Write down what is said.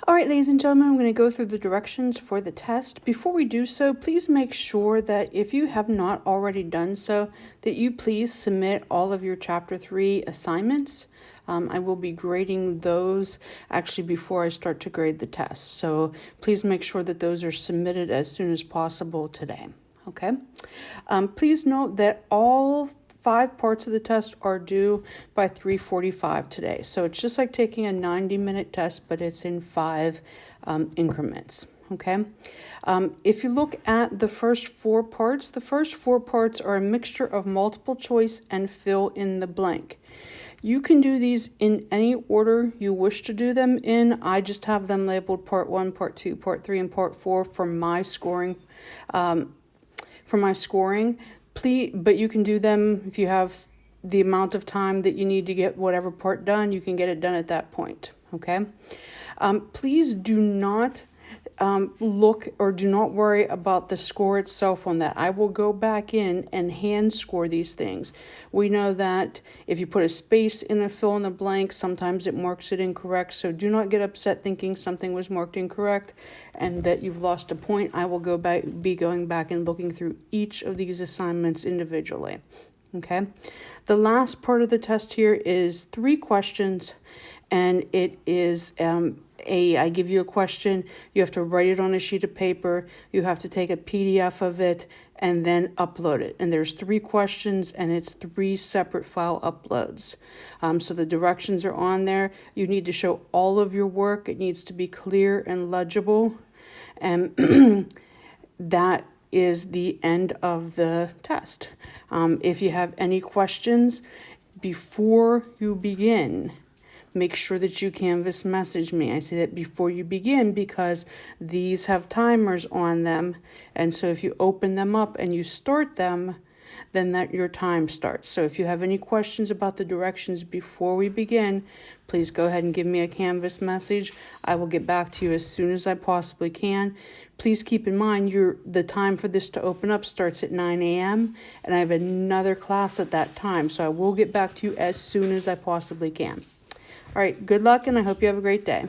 All right, ladies and gentlemen, I'm going to go through the directions for the test. Before we do so, please make sure that if you have not already done so, that you please submit all of your Chapter 3 assignments. I will be grading those actually before I start to grade the test. So please make sure that those are submitted as soon as possible today. Okay. Please note that all 5 parts of the test are due by 3:45 today. So it's just like taking a 90-minute test, but it's in 5 increments. Okay. If you look at the first 4 parts, the first 4 parts are a mixture of multiple choice and fill in the blank. You can do these in any order you wish to do them in. I just have them labeled part 1, part 2, part 3, and part 4 for my scoring. Please, but you can do them if you have the amount of time that you need to get whatever part done. You can get it done at that point. Okay. Please do not look or do not worry about the score itself on that. I will go back in and hand score these things. We know that if you put a space in a fill in the blank, sometimes it marks it incorrect. So do not get upset thinking something was marked incorrect and that you've lost a point. I will be going back and looking through each of these assignments individually. Okay. The last part of the test here is 3 questions, and it is I give you a question, you have to write it on a sheet of paper, you have to take a PDF of it, and then upload it. And there's 3 questions, and it's 3 separate file uploads. So the directions are on there. You need to show all of your work. It needs to be clear and legible. And that is the end of the test. If you have any questions before you begin, make sure that you Canvas message me. I say that before you begin because these have timers on them. And so if you open them up and you start them, then that your time starts. So if you have any questions about the directions before we begin, please go ahead and give me a Canvas message. I will get back to you as soon as I possibly can. Please keep in mind the time for this to open up starts at 9 a.m. and I have another class at that time. So I will get back to you as soon as I possibly can. All right, good luck, and I hope you have a great day.